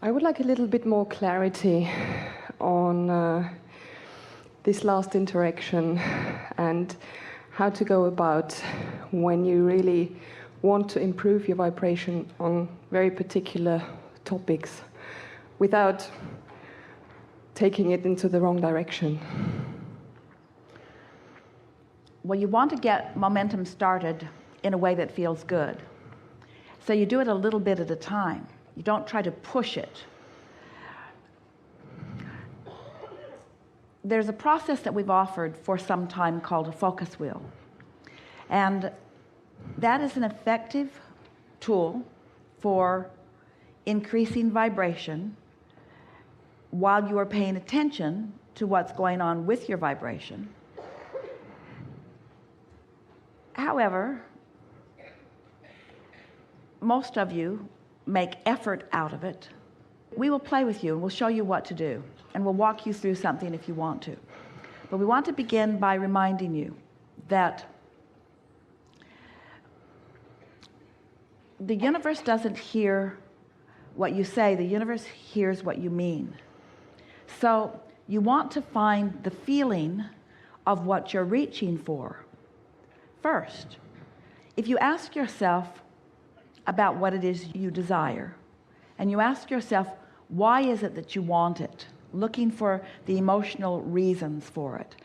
I would like a little bit more clarity on this last interaction and how to go about when you really want to improve your vibration on very particular topics without taking it into the wrong direction. Well, you want to get momentum started in a way that feels good. So you do it a little bit at a time. You don't try to push it. There's a process that we've offered for some time called a focus wheel. And that is an effective tool for increasing vibration while you are paying attention to what's going on with your vibration. However, most of you make effort out of it. We will play with you and we'll show you what to do, and we'll walk you through something if you want to. But we want to begin by reminding you that the universe doesn't hear what you say, the universe hears what you mean. So you want to find the feeling of what you're reaching for first. If you ask yourself about what it is you desire, and you ask yourself, why is it that you want it? Looking for the emotional reasons for it.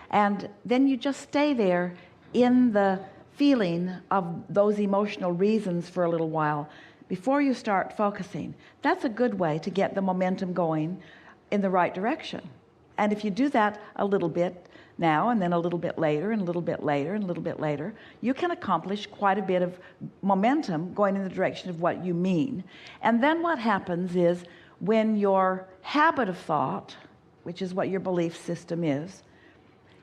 And then you just stay there in the feeling of those emotional reasons for a little while before you start focusing. That's a good way to get the momentum going in the right direction. And if you do that a little bit now, and then a little bit later, and a little bit later, and a little bit later, you can accomplish quite a bit of momentum going in the direction of what you mean. And then what happens is, when your habit of thought, which is what your belief system is,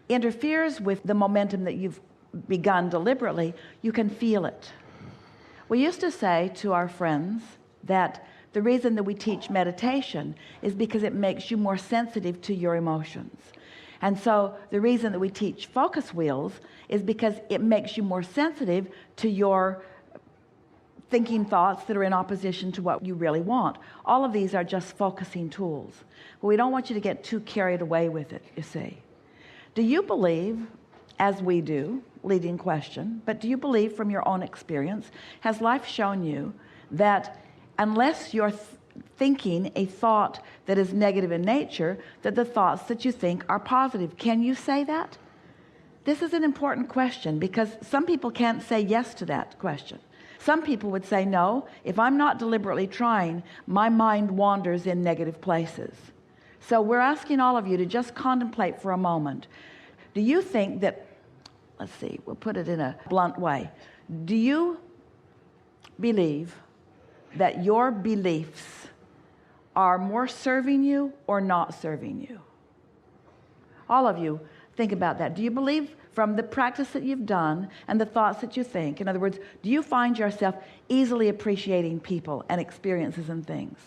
interferes with the momentum that you've begun deliberately, you can feel it. We used to say to our friends that the reason that we teach meditation is because it makes you more sensitive to your emotions. And so the reason that we teach focus wheels is because it makes you more sensitive to your thinking thoughts that are in opposition to what you really want. All of these are just focusing tools. But we don't want you to get too carried away with it, you see. Do you believe, as we do, leading question, but do you believe from your own experience, has life shown you that unless you're thinking a thought that is negative in nature, that the thoughts that you think are positive? Can you say that? This is an important question, because some people can't say yes to that question. Some people would say, no, if I'm not deliberately trying, my mind wanders in negative places. So we're asking all of you to just contemplate for a moment. Do you think that, let's see, we'll put it in a blunt way. Do you believe that your beliefs are more serving you or not serving you? All of you, think about that. Do you believe, from the practice that you've done and the thoughts that you think, in other words, do you find yourself easily appreciating people and experiences and things?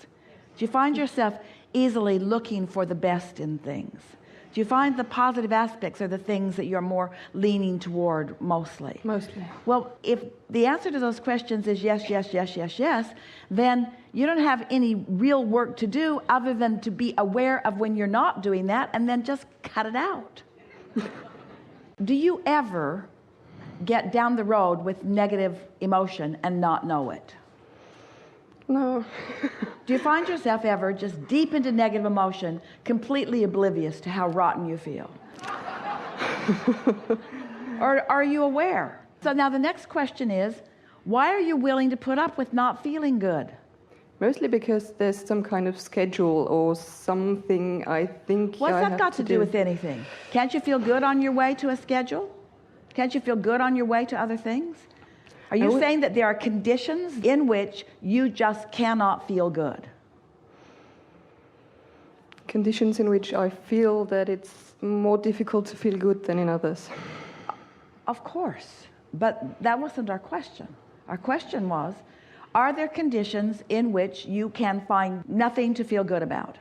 Do you find yourself easily looking for the best in things? Do you find the positive aspects are the things that you're more leaning toward mostly? Mostly. Well, if the answer to those questions is yes, yes, yes, yes, yes, then you don't have any real work to do other than to be aware of when you're not doing that and then just cut it out. Do you ever get down the road with negative emotion and not know it? No. Do you find yourself ever just deep into negative emotion, completely oblivious to how rotten you feel? Or are you aware? So now the next question is, why are you willing to put up with not feeling good? Mostly because there's some kind of schedule or something I think What's I that have got to do with anything? Can't you feel good on your way to a schedule? Can't you feel good on your way to other things? Are you saying that there are conditions in which you just cannot feel good? Conditions in which I feel that it's more difficult to feel good than in others. Of course, but that wasn't our question. Our question was, are there conditions in which you can find nothing to feel good about?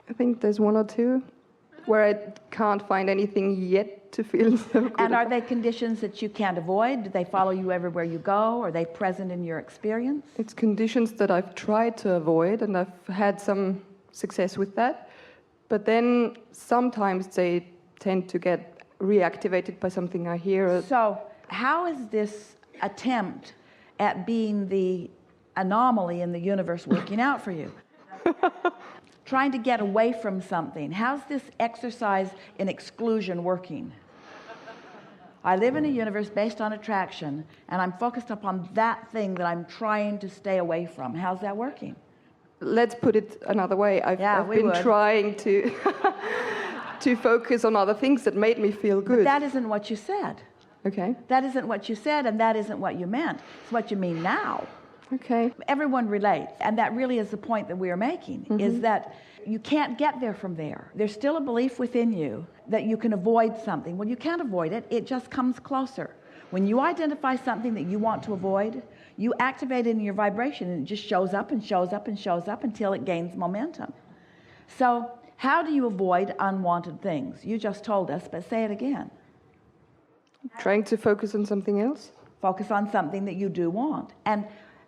I think there's one or two where I can't find anything yet to feel so good. And are they conditions that you can't avoid? Do they follow you everywhere you go? Are they present in your experience? It's conditions that I've tried to avoid, and I've had some success with that. But then sometimes they tend to get reactivated by something I hear. So how is this attempt at being the anomaly in the universe working out for you? Trying to get away from something. How's this exercise in exclusion working? I live in a universe based on attraction, and I'm focused upon that thing that I'm trying to stay away from. How's that working? Let's put it another way. I've been trying to to focus on other things that made me feel good. But that isn't what you said. Okay. That isn't what you said, and that isn't what you meant. It's what you mean now. Okay. Everyone relates, and that really is the point that we are making, is that you can't get there from there. There's still a belief within you that you can avoid something. Well, you can't avoid it. It just comes closer. When you identify something that you want to avoid, you activate it in your vibration, and it just shows up and shows up and shows up until it gains momentum. So how do you avoid unwanted things? You just told us, but say it again. Trying to focus on something else? Focus on something that you do want. And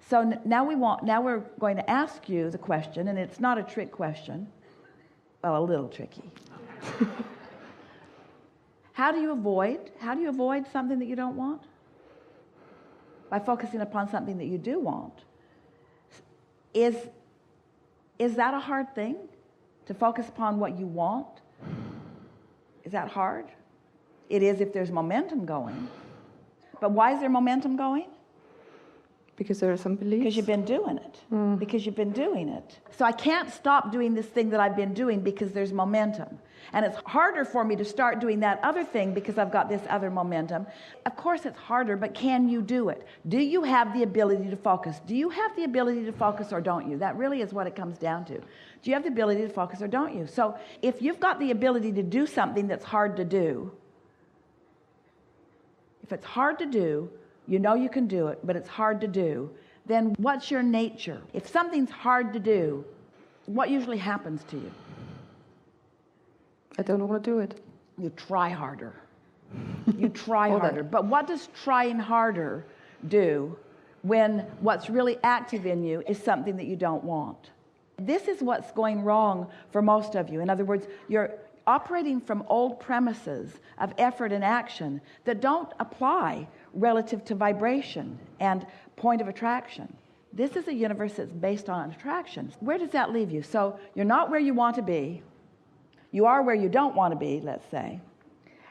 so now we're going to ask you the question, and it's not a trick question. Well, a little tricky. How do you avoid something that you don't want? By focusing upon something that you do want. Is that a hard thing? To focus upon what you want? Is that hard? It is if there's momentum going. But why is there momentum going? Because there are some beliefs. Because you've been doing it. Because you've been doing it. So I can't stop doing this thing that I've been doing because there's momentum. And it's harder for me to start doing that other thing because I've got this other momentum. Of course it's harder, but can you do it? Do you have the ability to focus? Do you have the ability to focus or don't you? That really is what it comes down to. Do you have the ability to focus or don't you? So if you've got the ability to do something that's hard to do, if it's hard to do, you know you can do it, but it's hard to do, then what's your nature? If something's hard to do, what usually happens to you? I don't want to do it. You try harder. You try harder. But what does trying harder do when what's really active in you is something that you don't want? This is what's going wrong for most of you. In other words, you're operating from old premises of effort and action that don't apply relative to vibration and point of attraction. This is a universe that's based on attractions. Where does that leave you? So you're not where you want to be. You are where you don't want to be, let's say.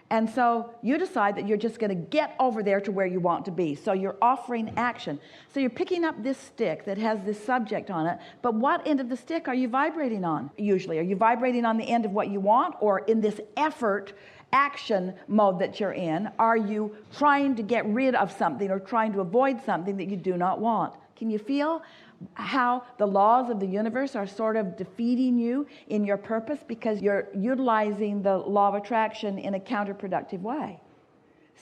And so you decide that you're just going to get over there to where you want to be. So you're offering action. So you're picking up this stick that has this subject on it, but what end of the stick are you vibrating on usually? Are you vibrating on the end of what you want, or in this effort action mode that you're in, are you trying to get rid of something or trying to avoid something that you do not want? Can you feel how the laws of the universe are sort of defeating you in your purpose because you're utilizing the law of attraction in a counterproductive way?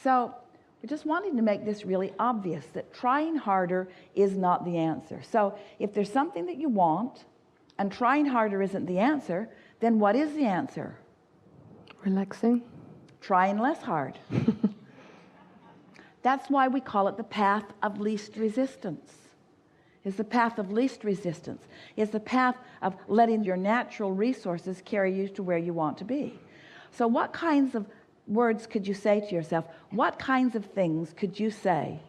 So we're just wanting to make this really obvious that trying harder is not the answer. So if there's something that you want and trying harder isn't the answer, then what is the answer? Relaxing. Trying less hard. That's why we call it the path of least resistance. It's the path of least resistance. It's the path of letting your natural resources carry you to where you want to be. So what kinds of words could you say to yourself? What kinds of things could you say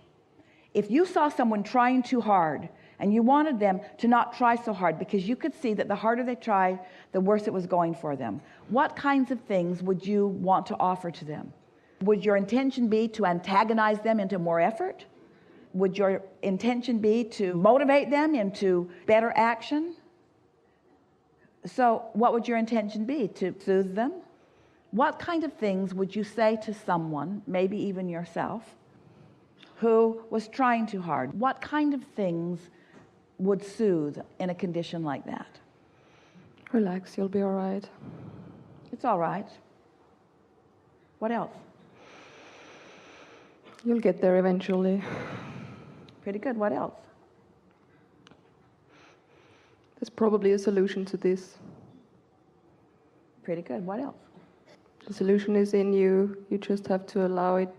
if you saw someone trying too hard and you wanted them to not try so hard because you could see that the harder they tried, the worse it was going for them? What kinds of things would you want to offer to them? Would your intention be to antagonize them into more effort? Would your intention be to motivate them into better action? So what would your intention be? To soothe them? What kind of things would you say to someone, maybe even yourself, who was trying too hard? What kind of things would soothe in a condition like that? Relax, you'll be all right. It's all right. What else? You'll get there eventually. Pretty good. What else? There's probably a solution to this. Pretty good. What else? The solution is in you. You just have to allow it.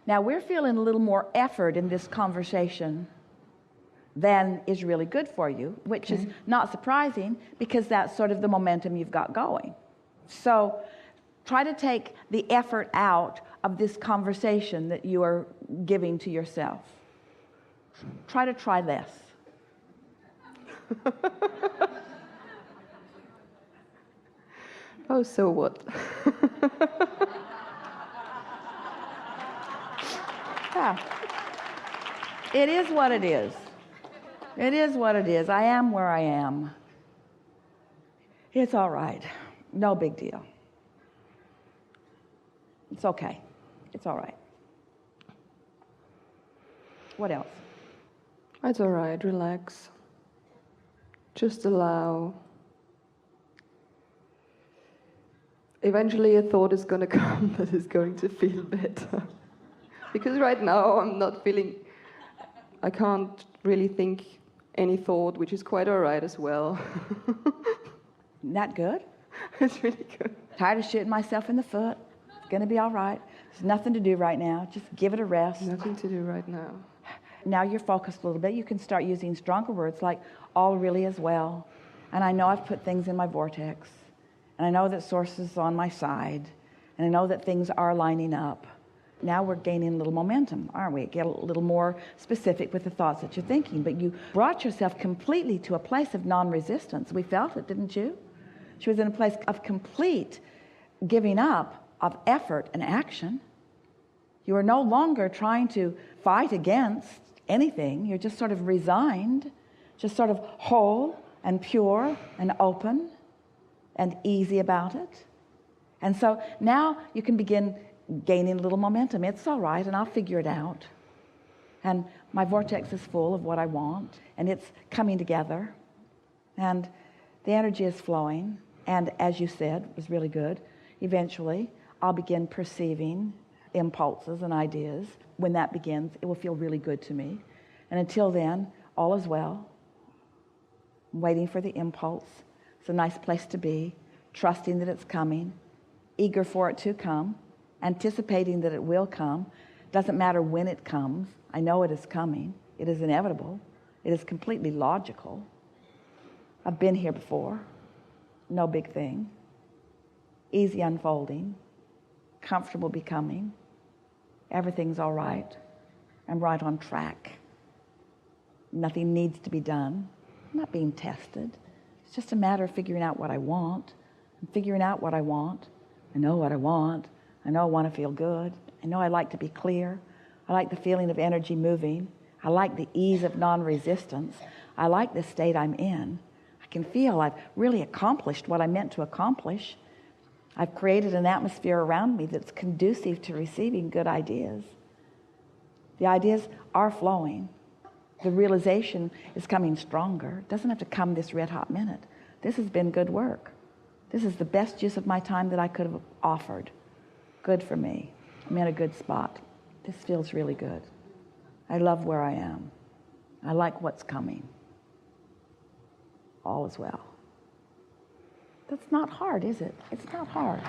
Now, we're feeling a little more effort in this conversation than is really good for you, which is not surprising because that's sort of the momentum you've got going. So try to take the effort out of this conversation that you are giving to yourself. Try to try less. Oh, so what? Yeah. It is what it is. It is what it is. I am where I am. It's all right. No big deal. It's okay. It's all right. What else? It's all right. Relax. Just allow. Eventually a thought is going to come that is going to feel better. Because right now I'm not feeling, I can't really think any thought, which is quite all right as well. Isn't that good? It's really good. Tired of shooting myself in the foot. It's going to be all right. There's nothing to do right now. Just give it a rest. Nothing to do right now. Now you're focused a little bit. You can start using stronger words like all really is well. And I know I've put things in my vortex. And I know that source is on my side. And I know that things are lining up. Now we're gaining a little momentum, aren't we? Get a little more specific with the thoughts that you're thinking. But you brought yourself completely to a place of non-resistance. We felt it, didn't you? She was in a place of complete giving up of effort and action. You are no longer trying to fight against anything. You're just sort of resigned, just sort of whole and pure and open and easy about it. And so now you can begin gaining a little momentum. It's all right, and I'll figure it out. And my vortex is full of what I want, and it's coming together, and the energy is flowing. And as you said, it was really good. Eventually, I'll begin perceiving impulses and ideas. When that begins, it will feel really good to me. And until then, all is well. I'm waiting for the impulse. It's a nice place to be, trusting that it's coming, eager for it to come, anticipating that it will come. Doesn't matter when it comes. I know it is coming. It is inevitable. It is completely logical. I've been here before. No big thing. Easy unfolding. Comfortable becoming. Everything's all right. I'm right on track. Nothing needs to be done. I'm not being tested. It's just a matter of figuring out what I want. I'm figuring out what I want. I know what I want. I know I want to feel good. I know I like to be clear. I like the feeling of energy moving. I like the ease of non-resistance. I like the state I'm in. I can feel I've really accomplished what I meant to accomplish. I've created an atmosphere around me that's conducive to receiving good ideas. The ideas are flowing. The realization is coming stronger. It doesn't have to come this red hot minute. This has been good work. This is the best use of my time that I could have offered. Good for me. I'm in a good spot. This feels really good. I love where I am. I like what's coming. All is well. That's not hard, is it? It's not hard.